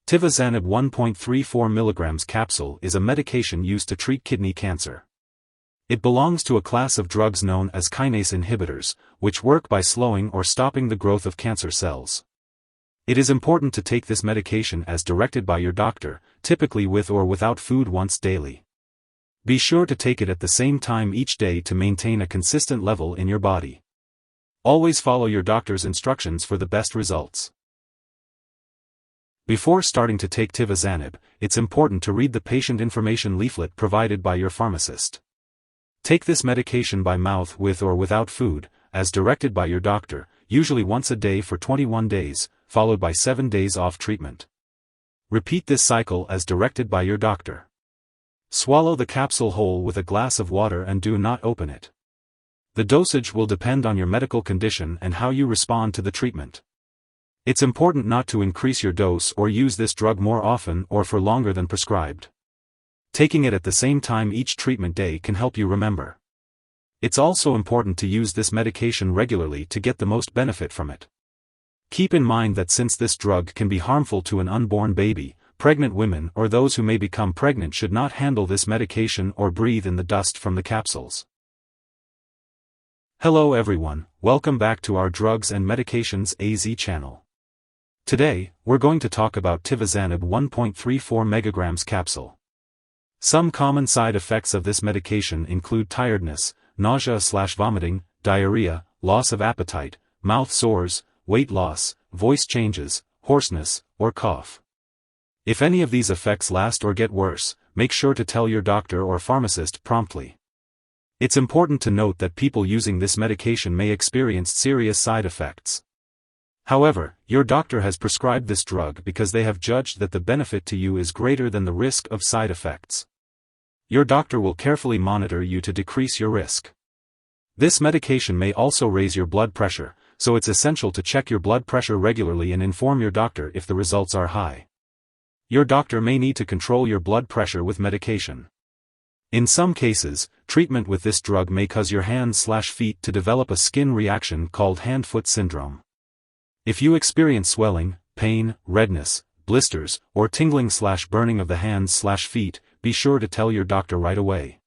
Tivozanib 1.34 mg capsule is a medication used to treat kidney cancer. It belongs to a class of drugs known as kinase inhibitors, which work by slowing or stopping the growth of cancer cells. It is important to take this medication as directed by your doctor, typically with or without food once daily. Be sure to take it at the same time each day to maintain a consistent level in your body. Always follow your doctor's instructions for the best results. Before starting to take Tivozanib, it's important to read the patient information leaflet provided by your pharmacist. Take this medication by mouth with or without food, as directed by your doctor, usually once a day for 21 days, followed by 7 days off treatment. Repeat this cycle as directed by your doctor. Swallow the capsule whole with a glass of water and do not open it. The dosage will depend on your medical condition and how you respond to the treatment. It's important not to increase your dose or use this drug more often or for longer than prescribed. Taking it at the same time each treatment day can help you remember. It's also important to use this medication regularly to get the most benefit from it. Keep in mind that since this drug can be harmful to an unborn baby, pregnant women or those who may become pregnant should not handle this medication or breathe in the dust from the capsules. Hello everyone, welcome back to our Drugs and Medications AZ channel. Today, we're going to talk about Tivozanib 1.34 mg capsule. Some common side effects of this medication include tiredness, nausea/vomiting, diarrhea, loss of appetite, mouth sores, weight loss, voice changes, hoarseness, or cough. If any of these effects last or get worse, make sure to tell your doctor or pharmacist promptly. It's important to note that people using this medication may experience serious side effects. However, your doctor has prescribed this drug because they have judged that the benefit to you is greater than the risk of side effects. Your doctor will carefully monitor you to decrease your risk. This medication may also raise your blood pressure, so it's essential to check your blood pressure regularly and inform your doctor if the results are high. Your doctor may need to control your blood pressure with medication. In some cases, treatment with this drug may cause your hands/feet to develop a skin reaction called hand-foot syndrome. If you experience swelling, pain, redness, blisters, or tingling/burning of the hands/feet, be sure to tell your doctor right away.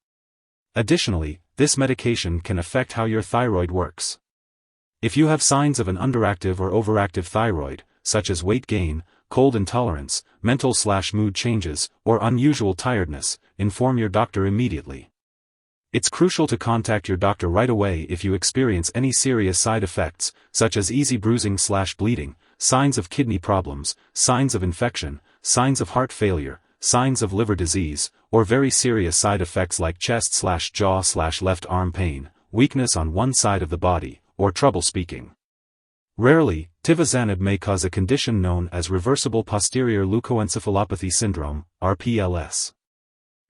Additionally, this medication can affect how your thyroid works. If you have signs of an underactive or overactive thyroid, such as weight gain, cold intolerance, mental/mood changes, or unusual tiredness, inform your doctor immediately. It's crucial to contact your doctor right away if you experience any serious side effects, such as easy bruising/bleeding, signs of kidney problems, signs of infection, signs of heart failure, signs of liver disease, or very serious side effects like chest/jaw/left arm pain, weakness on one side of the body, or trouble speaking. Rarely, Tivozanib may cause a condition known as reversible posterior leukoencephalopathy syndrome, RPLS.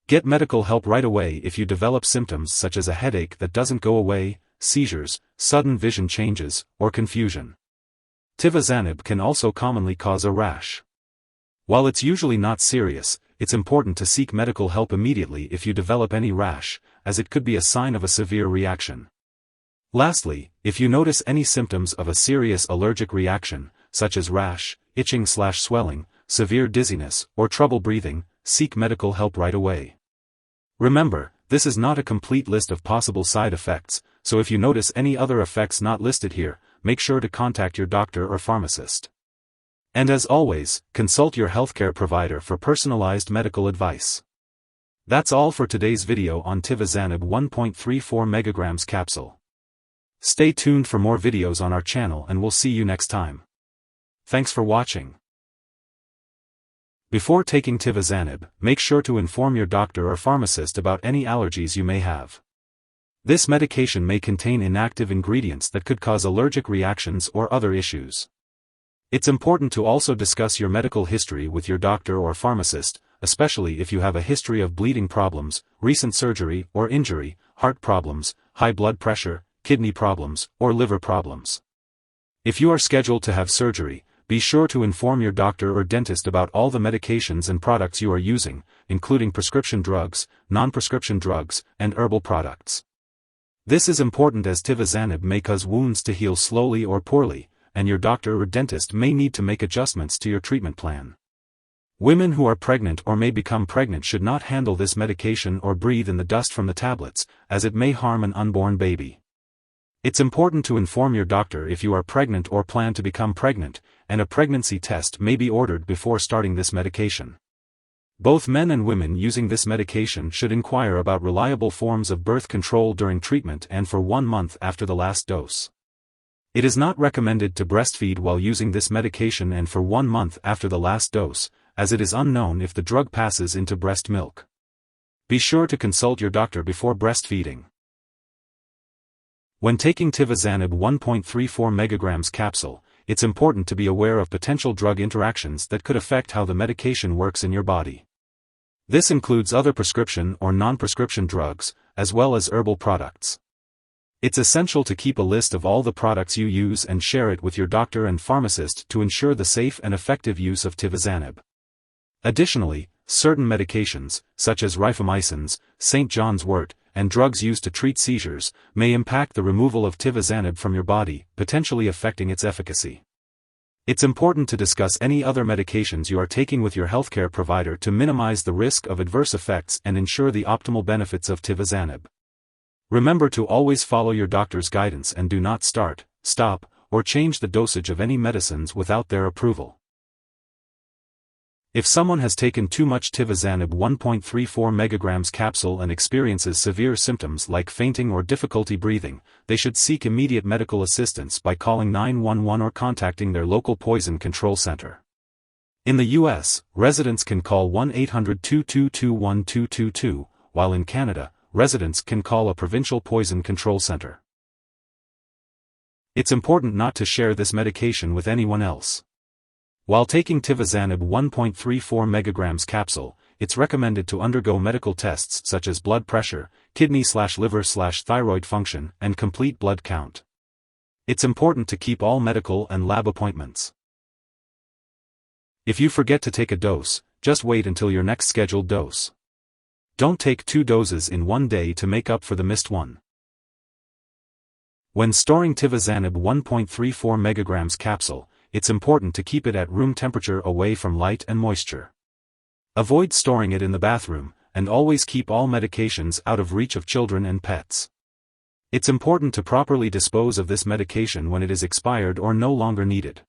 Get medical help right away if you develop symptoms such as a headache that doesn't go away, seizures, sudden vision changes, or confusion. Tivozanib can also commonly cause a rash. While it's usually not serious, it's important to seek medical help immediately if you develop any rash, as it could be a sign of a severe reaction. Lastly, if you notice any symptoms of a serious allergic reaction, such as rash, itching/swelling, severe dizziness, or trouble breathing, seek medical help right away. Remember, this is not a complete list of possible side effects, so if you notice any other effects not listed here, make sure to contact your doctor or pharmacist. And as always, consult your healthcare provider for personalized medical advice. That's all for today's video on Tivozanib 1.34 mg capsule. Stay tuned for more videos on our channel and we'll see you next time. Thanks for watching. Before taking Tivozanib, make sure to inform your doctor or pharmacist about any allergies you may have. This medication may contain inactive ingredients that could cause allergic reactions or other issues. It's important to also discuss your medical history with your doctor or pharmacist, especially if you have a history of bleeding problems, recent surgery or injury, heart problems, high blood pressure, kidney problems, or liver problems. If you are scheduled to have surgery, be sure to inform your doctor or dentist about all the medications and products you are using, including prescription drugs, non-prescription drugs, and herbal products. This is important as Tivozanib may cause wounds to heal slowly or poorly, and your doctor or dentist may need to make adjustments to your treatment plan. Women who are pregnant or may become pregnant should not handle this medication or breathe in the dust from the tablets, as it may harm an unborn baby. It's important to inform your doctor if you are pregnant or plan to become pregnant, and a pregnancy test may be ordered before starting this medication. Both men and women using this medication should inquire about reliable forms of birth control during treatment and for 1 month after the last dose. It is not recommended to breastfeed while using this medication and for 1 month after the last dose, as it is unknown if the drug passes into breast milk. Be sure to consult your doctor before breastfeeding. When taking Tivozanib 1.34 mg capsule, it's important to be aware of potential drug interactions that could affect how the medication works in your body. This includes other prescription or non-prescription drugs, as well as herbal products. It's essential to keep a list of all the products you use and share it with your doctor and pharmacist to ensure the safe and effective use of Tivozanib. Additionally, certain medications, such as rifamycins, St. John's wort, and drugs used to treat seizures, may impact the removal of Tivozanib from your body, potentially affecting its efficacy. It's important to discuss any other medications you are taking with your healthcare provider to minimize the risk of adverse effects and ensure the optimal benefits of Tivozanib. Remember to always follow your doctor's guidance and do not start, stop, or change the dosage of any medicines without their approval. If someone has taken too much Tivozanib 1.34 mg capsule and experiences severe symptoms like fainting or difficulty breathing, they should seek immediate medical assistance by calling 911 or contacting their local poison control center. In the US, residents can call 1-800-222-1222, while in Canada, residents can call a provincial poison control center. It's important not to share this medication with anyone else. While taking Tivozanib 1.34 mg capsule, it's recommended to undergo medical tests such as blood pressure, kidney/liver/thyroid function, and complete blood count. It's important to keep all medical and lab appointments. If you forget to take a dose, just wait until your next scheduled dose. Don't take 2 doses in one day to make up for the missed one. When storing Tivozanib 1.34 mg capsule, it's important to keep it at room temperature away from light and moisture. Avoid storing it in the bathroom, and always keep all medications out of reach of children and pets. It's important to properly dispose of this medication when it is expired or no longer needed.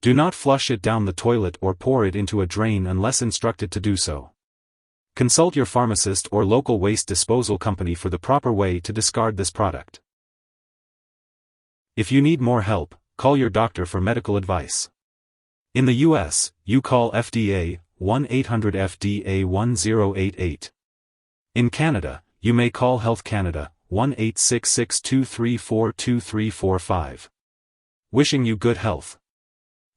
Do not flush it down the toilet or pour it into a drain unless instructed to do so. Consult your pharmacist or local waste disposal company for the proper way to discard this product. If you need more help, call your doctor for medical advice. In the US, you call FDA, 1-800-FDA-1088. In Canada, you may call Health Canada, 1-866-234-2345. Wishing you good health.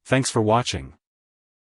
Thanks for watching.